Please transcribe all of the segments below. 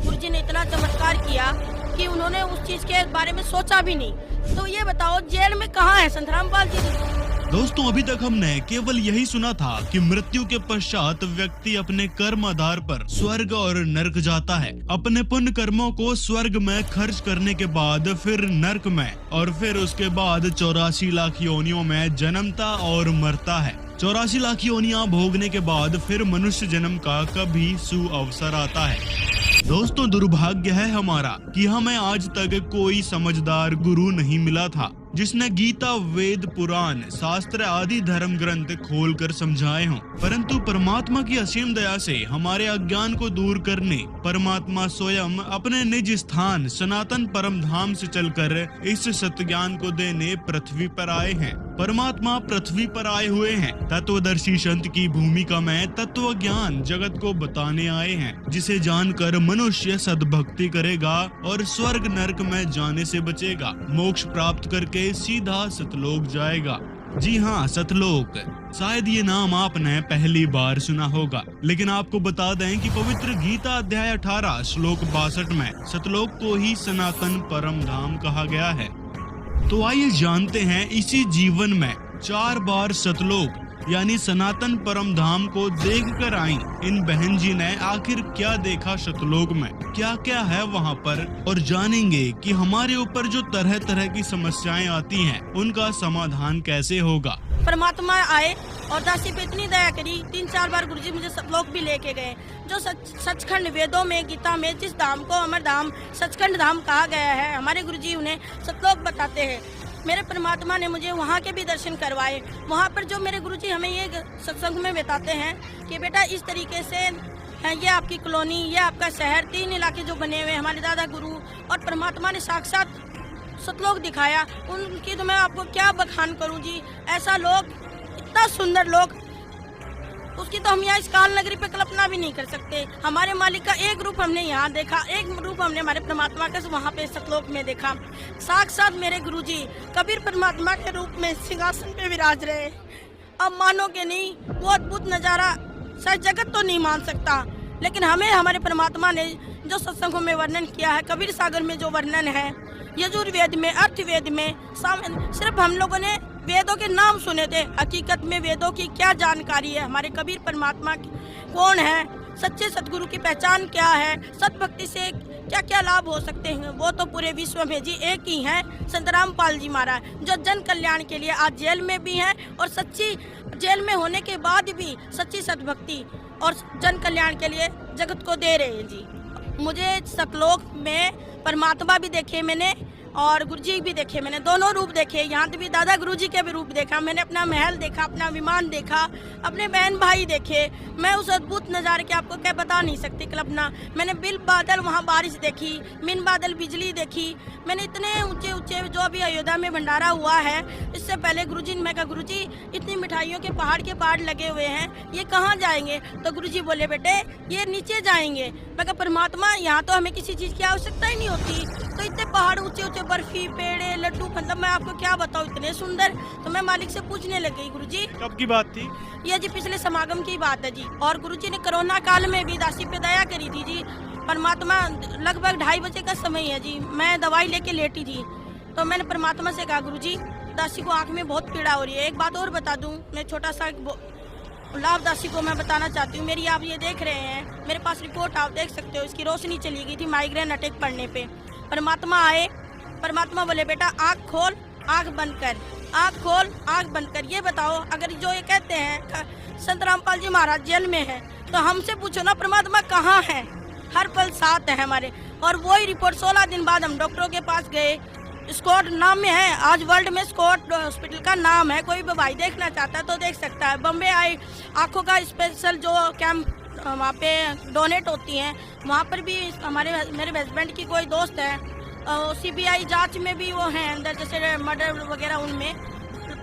गुरुजी ने इतना चमत्कार किया कि उन्होंने उस चीज के बारे में सोचा भी नहीं। तो ये बताओ जेल में कहाँ है संत रामपाल जी? दोस्तों, अभी तक हमने केवल यही सुना था कि मृत्यु के पश्चात व्यक्ति अपने कर्म आधार पर स्वर्ग और नरक जाता है। अपने पुण्य कर्मों को स्वर्ग में खर्च करने के बाद फिर नरक में और फिर उसके बाद 84 लाख योनियों में जन्मता और मरता है। 84 लाख योनियां भोगने के बाद फिर मनुष्य जन्म का कभी सुअवसर आता है। दोस्तों, दुर्भाग्य है हमारा कि हमें आज तक कोई समझदार गुरु नहीं मिला था जिसने गीता, वेद, पुराण, शास्त्र आदि धर्म ग्रंथ खोलकर समझाए हों। परंतु परमात्मा की असीम दया से हमारे अज्ञान को दूर करने परमात्मा स्वयं अपने निज स्थान सनातन परम धाम से चलकर इस सत्य ज्ञान को देने पृथ्वी पर आए हैं। परमात्मा पृथ्वी पर आए हुए हैं। तत्वदर्शी संत की भूमिका में तत्व ज्ञान जगत को बताने आए हैं, जिसे जानकर मनुष्य सद्भक्ति करेगा और स्वर्ग नरक में जाने से बचेगा। मोक्ष प्राप्त करके सीधा सतलोक जाएगा। जी हाँ, सतलोक। शायद ये नाम आपने पहली बार सुना होगा, लेकिन आपको बता दें कि पवित्र गीता अध्याय 18 श्लोक 62 में सतलोक को ही सनातन परम धाम कहा गया है। तो आइए जानते हैं इसी जीवन में 4 बार सतलोक यानी सनातन परम धाम को देख कर आई इन बहन जी ने आखिर क्या देखा सतलोक में, क्या क्या है वहाँ पर, और जानेंगे कि हमारे ऊपर जो तरह तरह की समस्याएं आती हैं उनका समाधान कैसे होगा। परमात्मा आए और दासी पे इतनी दया करी, 3-4 बार गुरुजी मुझे सतलोक भी लेके गए। जो सचखंड वेदों में, गीता में जिस धाम को अमर धाम, सचखंड धाम कहा गया है, हमारे गुरुजी उन्हें सतलोक बताते हैं। मेरे परमात्मा ने मुझे वहाँ के भी दर्शन करवाए। वहाँ पर जो मेरे गुरुजी हमें ये सत्संग में बताते हैं कि बेटा इस तरीके से है, ये आपकी कॉलोनी, ये आपका शहर, 3 इलाके जो बने हुए हमारे दादा गुरु और परमात्मा ने साक्षात सतलोक दिखाया। उनकी तो मैं आपको क्या बखान करूं जी। ऐसा लोग, इतना सुंदर लोग, उसकी तो हम यहाँ इस काल नगरी पे कल्पना भी नहीं कर सकते। हमारे मालिक का एक रूप हमने यहाँ देखा, एक रूप हमने हमारे परमात्मा का वहाँ पे सतलोक में देखा। साक्षात मेरे गुरुजी कबीर परमात्मा के रूप में सिंहासन पे विराज रहे। अब मानोगे नहीं, वो अद्भुत नजारा शायद जगत तो नहीं मान सकता, लेकिन हमें हमारे परमात्मा ने जो सत्संगों में वर्णन किया है, कबीर सागर में जो वर्णन है, यजुर्वेद में, अर्थवेद में, सिर्फ हम लोगों ने वेदों के नाम सुने थे। हकीकत में वेदों की क्या जानकारी है, हमारे कबीर परमात्मा कौन है, सच्चे सतगुरु की पहचान क्या है, सतभक्ति से क्या क्या लाभ हो सकते हैं, वो तो पूरे विश्व में जी एक ही हैं, संत रामपाल जी महाराज, जो जन कल्याण के लिए आज जेल में भी हैं और सच्ची जेल में होने के बाद भी सच्ची सतभक्ति और जन कल्याण के लिए जगत को दे रहे हैं जी। मुझे सतलोक में परमात्मा भी देखे मैंने और गुरुजी भी देखे मैंने, दोनों रूप देखे। यहाँ भी दादा गुरुजी के भी रूप देखा मैंने, अपना महल देखा, अपना विमान देखा, अपने बहन भाई देखे। मैं उस अद्भुत नज़ारे के आपको क्या बता नहीं सकती कल्पना। मैंने बिल बादल वहाँ बारिश देखी, मिन बादल बिजली देखी। मैंने इतने ऊंचे ऊंचे जो अभी अयोध्या में भंडारा हुआ है, इससे पहले गुरुजी ने, मैं कहा गुरुजी इतनी मिठाइयों के पहाड़ लगे हुए हैं, ये कहाँ जाएंगे? तो गुरुजी बोले बेटे ये नीचे जाएंगे। मैं कहा परमात्मा यहाँ तो हमें किसी चीज़ की आवश्यकता ही नहीं होती, तो इतने पहाड़ ऊंचे ऊंचे, बर्फी, पेड़े, लड्डू, मतलब मैं आपको क्या बताऊँ, इतने सुंदर। तो मैं मालिक से पूछने लग गई गुरुजी कब की बात थी? ये जी पिछले समागम की बात है जी। और गुरुजी ने कोरोना काल में भी दासी पे दया करी थी जी। परमात्मा लगभग 2:30 बजे का समय है जी, मैं दवाई लेके लेटी थी, तो मैंने परमात्मा से कहा गुरुजी दासी को आँख में बहुत पीड़ा हो रही है। एक बात और बता दूँ, मैं छोटा सा लाभ दासी को मैं बताना चाहती हूँ। मेरी आप ये देख रहे हैं, मेरे पास रिपोर्ट आप देख सकते हो, इसकी रोशनी चली गई थी माइग्रेन अटैक पड़ने पे। परमात्मा आए, परमात्मा बोले बेटा आँख खोल, आँख बंद कर, आँख खोल, आँख बंद कर। ये बताओ अगर जो ये कहते हैं संत रामपाल जी महाराज जेल में है, तो हमसे पूछो ना परमात्मा कहाँ है? हर पल साथ है हमारे। और वही रिपोर्ट 16 दिन बाद हम डॉक्टरों के पास गए। स्कॉट नाम में है, आज वर्ल्ड में स्कॉट हॉस्पिटल का नाम है। कोई भी भाई देखना चाहता है तो देख सकता है। बम्बे आए आँखों का स्पेशल जो कैंप वहाँ पे डोनेट होती हैं, वहाँ पर भी मेरे हस्बैंड की कोई दोस्त है, CBI जांच में भी वो हैं अंदर, जैसे मर्डर वगैरह उनमें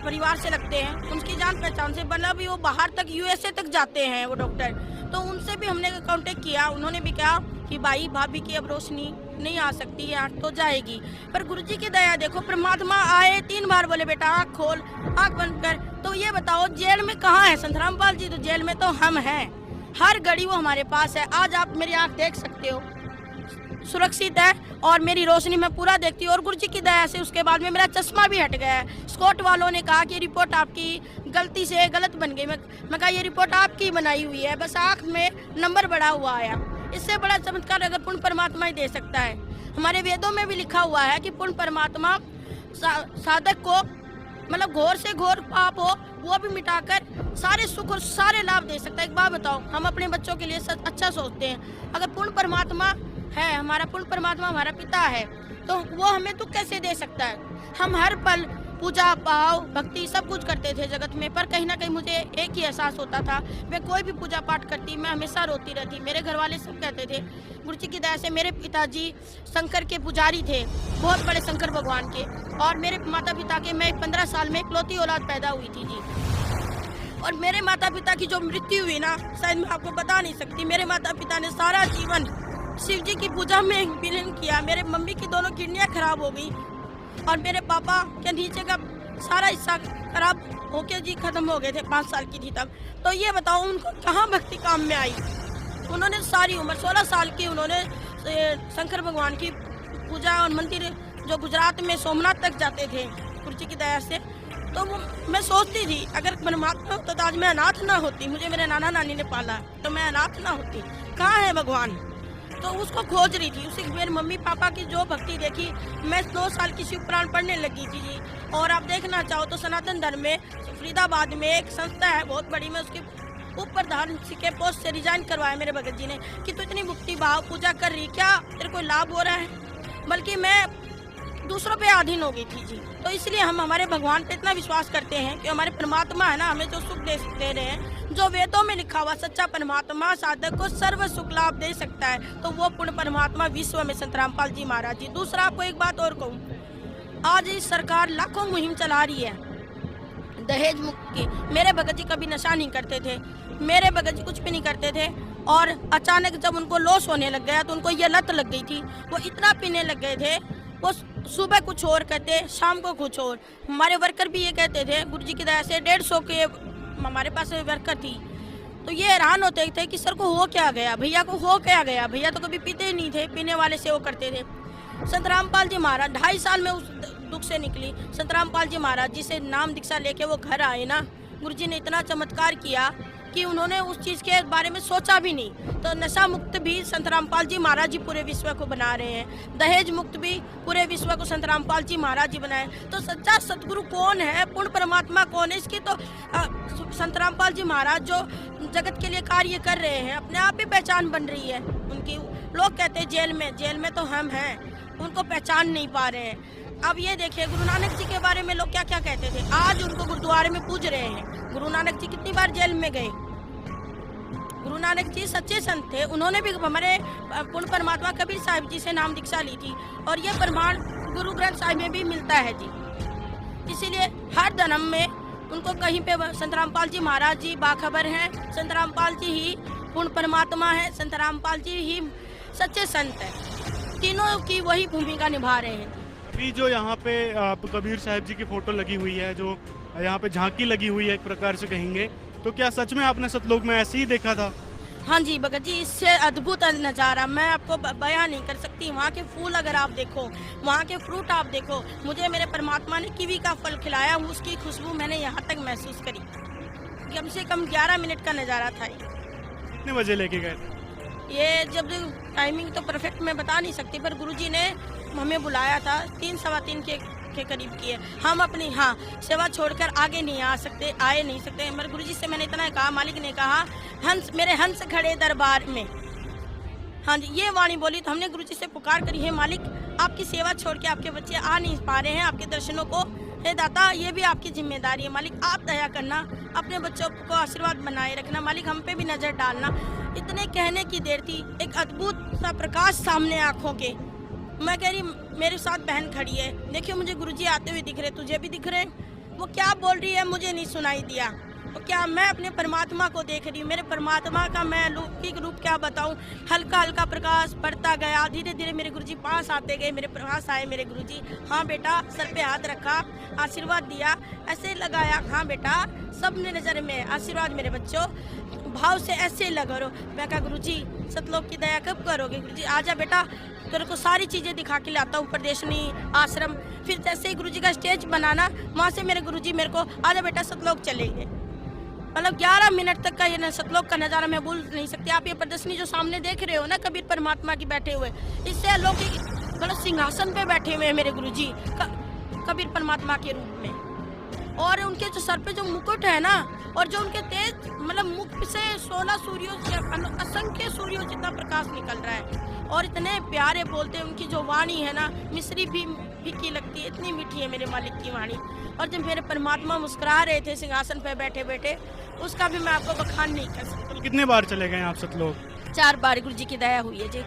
परिवार से लगते हैं, उनकी जान पहचान से बना भी वो बाहर तक USA तक जाते हैं वो डॉक्टर। तो उनसे भी हमने कांटेक्ट किया, उन्होंने भी कहा कि भाई भाभी की अब रोशनी नहीं आ सकती है, आँख तो जाएगी। पर गुरुजी की दया देखो, परमात्मा आए 3 बार बोले बेटा आँख खोल, आँख बंद कर। तो ये बताओ जेल में कहाँ है संत रामपाल जी? तो जेल में तो हम हैं, हर घड़ी वो हमारे पास है। आज आप मेरी आँख देख सकते हो, सुरक्षित है और मेरी रोशनी में पूरा देखती हूँ। और गुरु जी की दया से उसके बाद में मेरा चश्मा भी हट गया है। स्कॉट वालों ने कहा कि रिपोर्ट आपकी गलती से गलत बन गई। मैं कहा ये रिपोर्ट आपकी बनाई हुई है, बस आँख में नंबर बढ़ा हुआ आया। इससे बड़ा चमत्कार अगर पूर्ण परमात्मा ही दे सकता है। हमारे वेदों में भी लिखा हुआ है कि पूर्ण परमात्मा साधक को मतलब घोर से घोर पाप हो वो भी मिटाकर सारे सुख और सारे लाभ दे सकता है। एक बात बताओ, हम अपने बच्चों के लिए अच्छा सोचते हैं, अगर पूर्ण परमात्मा है, हमारा पूर्ण परमात्मा हमारा पिता है, तो वो हमें दुख कैसे दे सकता है। हम हर पल पूजा भाव भक्ति सब कुछ करते थे जगत में, पर कहीं ना कहीं मुझे एक ही एहसास होता था, मैं कोई भी पूजा पाठ करती मैं हमेशा रोती रहती। मेरे घर वाले सब कहते थे, गुरु जी की दया से मेरे पिताजी शंकर के पुजारी थे, बहुत बड़े शंकर भगवान के, और मेरे माता पिता के मैं 15 साल में इकलौती औलाद पैदा हुई थी जी। और मेरे माता पिता की जो मृत्यु हुई ना, शायद मैं आपको बता नहीं सकती। मेरे माता पिता ने सारा जीवन शिव जी की पूजा में विलीन किया। मेरे मम्मी की दोनों किडनियाँ खराब हो गई और मेरे पापा के नीचे का सारा हिस्सा खराब होके जी खत्म हो गए थे, 5 साल की थी तब। तो ये बताओ उनको कहाँ भक्ति काम में आई। उन्होंने सारी उम्र 16 साल की उन्होंने शंकर भगवान की पूजा और मंदिर जो गुजरात में सोमनाथ तक जाते थे गुरु जी की दया से। तो वो मैं सोचती थी अगर परमात्मा होता तो आज मैं अनाथ ना होती। मुझे मेरे नाना नानी ने पाला तो मैं अनाथ ना होती। कहाँ है भगवान, तो उसको खोज रही थी। उसी मेरे मम्मी पापा की जो भक्ति देखी, मैं 2 साल की शिव पुराण पढ़ने लगी थी जी। और आप देखना चाहो तो सनातन धर्म में फरीदाबाद में एक संस्था है बहुत बड़ी, मैं उसके उप प्रधान के पोस्ट से रिजाइन करवाया मेरे भगत जी ने कि तू इतनी भक्ति भाव पूजा कर रही, क्या तेरे को लाभ हो रहा है। बल्कि मैं दूसरों पे अधीन हो गई थी जी। तो इसलिए हम हमारे भगवान पे इतना विश्वास करते हैं कि हमारे परमात्मा है ना, हमें जो सुख दे रहे हैं, जो वेदों में लिखा हुआ सच्चा परमात्मा साधक को सर्व सुख लाभ दे सकता है, तो वो पूर्ण परमात्मा विश्व में संत रामपाल जी महाराज जी। दूसरा आपको एक बात और कहूँ, आज इस सरकार लाखों मुहिम चला रही है दहेज मुक्त की। मेरे भगत जी कभी नशा नहीं करते थे, मेरे भगत जी कुछ भी नहीं करते थे, और अचानक जब उनको लॉस होने लग गया तो उनको ये लत लग गई थी। वो इतना पीने लग गए थे, वो सुबह कुछ और कहते शाम को कुछ और। हमारे वर्कर भी ये कहते थे, गुरु जी की दया से 150 के हमारे पास वर्कर थी, तो ये हैरान होते थे कि सर को हो क्या गया, भैया को हो क्या गया। भैया तो कभी पीते ही नहीं थे, पीने वाले से वो करते थे। संत रामपाल जी महाराज 2.5 साल में उस दुख से निकली। संत रामपाल जी महाराज जी से नाम दीक्षा लेके वो घर आए ना, गुरु जी ने इतना चमत्कार किया कि उन्होंने उस चीज़ के बारे में सोचा भी नहीं। तो नशा मुक्त भी संत रामपाल जी महाराज जी पूरे विश्व को बना रहे हैं, दहेज मुक्त भी पूरे विश्व को संत रामपाल जी महाराज जी बनाए। तो सच्चा सतगुरु कौन है, पूर्ण परमात्मा कौन है, इसकी तो संत रामपाल जी महाराज जो जगत के लिए कार्य कर रहे हैं, अपने आप ही पहचान बन रही है उनकी। लोग कहते हैं जेल में तो हम हैं, उनको पहचान नहीं पा रहे हैं। अब ये देखिए गुरु नानक जी के बारे में लोग क्या क्या कहते थे, आज उनको गुरुद्वारे में पूज रहे हैं। गुरु नानक जी कितनी बार जेल में गए। गुरु नानक जी सच्चे संत थे, उन्होंने भी हमारे पूर्ण परमात्मा कबीर साहिब जी से नाम दीक्षा ली थी, और ये प्रमाण गुरु ग्रंथ साहिब में भी मिलता है जी। इसीलिए हर धर्म में उनको कहीं पे संत रामपाल जी महाराज जी बाखबर हैं, संत रामपाल जी ही पूर्ण परमात्मा है, संत रामपाल जी ही सच्चे संत है। तीनों की वही भूमिका निभा रहे हैं। अभी जो यहाँ पे कबीर साहिब जी की फोटो लगी हुई है, जो यहाँ पे झांकी लगी हुई है एक प्रकार से कहेंगे, तो क्या सच में आपने सतलोक में ऐसे ही देखा था? हाँ जी भगत जी, इससे अद्भुत नज़ारा मैं आपको बयान नहीं कर सकती। वहाँ के फूल अगर आप देखो, वहाँ के फ्रूट आप देखो, मुझे मेरे परमात्मा ने कीवी का फल खिलाया, उसकी खुशबू मैंने यहाँ तक महसूस करी। कम से कम 11 मिनट का नज़ारा था। कितने बजे लेके गए? ये जब टाइमिंग तो परफेक्ट मैं बता नहीं सकती, पर गुरुजी ने हमें बुलाया था 3 सवा 3 के करीब किए। हम अपनी सेवा छोड़कर आगे नहीं आए नहीं सकते। मगर गुरुजी से मैंने इतना कहा, मालिक ने कहा हंस मेरे हंस खड़े दरबार में। हाँ जी, ये वाणी बोली तो हमने गुरुजी से पुकार करी है, मालिक आपकी सेवा छोड़ के आपके बच्चे आ नहीं पा रहे हैं आपके दर्शनों को, हे दाता ये भी आपकी जिम्मेदारी है। मालिक आप दया करना, अपने बच्चों को आशीर्वाद बनाए रखना, मालिक हम पे भी नजर डालना। इतने कहने की देर थी, एक अद्भुत सा प्रकाश सामने आंखों के। मैं कह रही मेरे साथ बहन खड़ी है, देखियो मुझे गुरुजी आते हुए दिख रहे, तुझे भी दिख रहे। वो क्या बोल रही है मुझे नहीं सुनाई दिया, तो क्या मैं अपने परमात्मा को देख रही हूँ, मेरे परमात्मा का मैं लौकिक रूप क्या बताऊँ। हल्का हल्का प्रकाश बढ़ता गया, धीरे धीरे मेरे गुरुजी पास आते गए, मेरे पास आए मेरे गुरुजी। हाँ बेटा, सर पे हाथ रखा, आशीर्वाद दिया, ऐसे लगाया, हाँ बेटा सबने नजर में आशीर्वाद मेरे बच्चों, भाव से ऐसे लगा रो। मैं कहा गुरुजी सतलोक की दया कब करोगे। गुरुजी आजा बेटा, तेरे को सारी चीजें दिखा के लाता हूँ, प्रदर्शनी, आश्रम। फिर जैसे ही गुरुजी का स्टेज बनाना, वहाँ से मेरे गुरुजी मेरे को आजा बेटा सतलोक चलेंगे। मतलब 11 मिनट तक का ये सतलोक का नज़ारा मैं भूल नहीं सकती। आप ये प्रदर्शनी जो सामने देख रहे हो ना, कबीर परमात्मा की बैठे हुए, इससे अलौकिक मतलब सिंहासन पे बैठे हुए हैं मेरे गुरुजी कबीर परमात्मा के रूप में। और उनके जो सर पे जो मुकुट है ना, और जो उनके तेज मतलब मुख से 16 सूर्यों असंख्य सूर्यों जितना प्रकाश निकल रहा है, और इतने प्यारे बोलते हैं। उनकी जो वाणी है ना, मिश्री भी फीकी लगती है, इतनी मीठी है मेरे मालिक की वाणी। और जब मेरे परमात्मा मुस्कुरा रहे थे सिंहासन पे बैठे बैठे, उसका भी मैं आपको बखान नहीं कर सकती। तो कितने बार चले गए आप सतलोक? 4 बार गुरुजी की दया हुई है जी।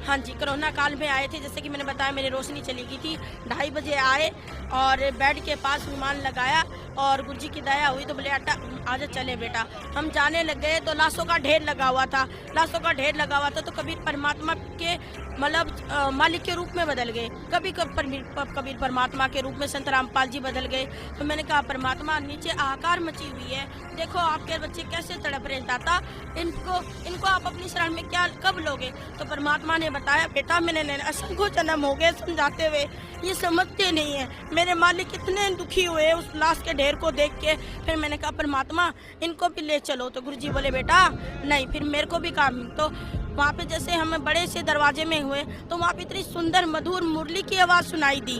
हाँ जी, कोरोना काल में आए थे, जैसे कि मैंने बताया मेरी रोशनी चली गई थी। 2:30 बजे आए और बेड के पास विमान लगाया, और गुरुजी की दया हुई तो बोले आजा चले बेटा। हम जाने लग गए तो लाशों का ढेर लगा हुआ था, तो कबीर परमात्मा के मतलब मालिक के रूप में बदल गए। कभी कबीर परमात्मा के रूप में संत रामपाल जी बदल गए। तो मैंने कहा परमात्मा नीचे आकार मची हुई है, देखो आपके बच्चे कैसे तड़प रहे दाता, इनको आप अपनी शरण में क्या कब लोगे। तो परमात्मा ने बताया बेटा मैंने असंख्य जन्म हो गए समझाते हुए, ये समझते नहीं है। मेरे मालिक इतने दुखी हुए उस लाश के ढेर को देख के। फिर मैंने कहा परमात्मा इनको भी ले चलो। तो गुरुजी बोले बेटा नहीं। फिर मेरे को भी काम, तो वहाँ पे जैसे हम बड़े से दरवाजे में हुए तो वहाँ पे इतनी सुंदर मधुर मुरली की आवाज़ सुनाई दी,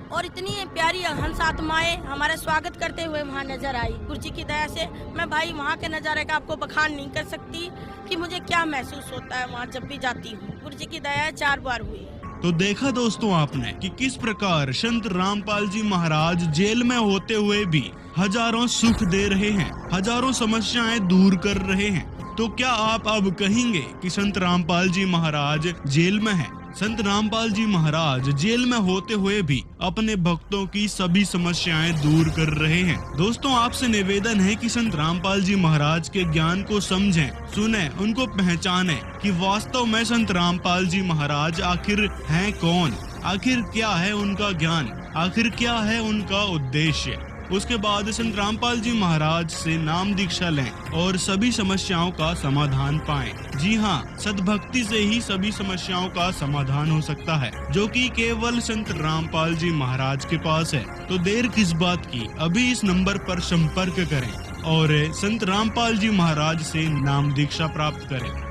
और इतनी प्यारी हंस आत्माएं हमारा स्वागत करते हुए वहाँ नजर आई। गुरुजी की दया से मैं भाई वहाँ के नज़ारे का आपको बखान नहीं कर सकती कि मुझे क्या महसूस होता है वहाँ जब भी जाती हूँ। गुरुजी की दया 4 बार हुई। तो देखा दोस्तों आपने कि किस प्रकार संत रामपाल जी महाराज जेल में होते हुए भी हजारों सुख दे रहे हैं, हजारों समस्याएं दूर कर रहे हैं। तो क्या आप अब कहेंगे कि संत रामपाल जी महाराज जेल में हैं? संत रामपाल जी महाराज जेल में होते हुए भी अपने भक्तों की सभी समस्याएं दूर कर रहे हैं। दोस्तों आपसे निवेदन है कि संत रामपाल जी महाराज के ज्ञान को समझें, सुने, उनको पहचानें कि वास्तव में संत रामपाल जी महाराज आखिर हैं कौन, आखिर क्या है उनका ज्ञान, आखिर क्या है उनका उद्देश्य। उसके बाद संत रामपाल जी महाराज से नाम दीक्षा लें और सभी समस्याओं का समाधान पाएं। जी हाँ, सद्भक्ति से ही सभी समस्याओं का समाधान हो सकता है, जो कि केवल संत रामपाल जी महाराज के पास है। तो देर किस बात की, अभी इस नंबर पर संपर्क करें और संत रामपाल जी महाराज से नाम दीक्षा प्राप्त करें।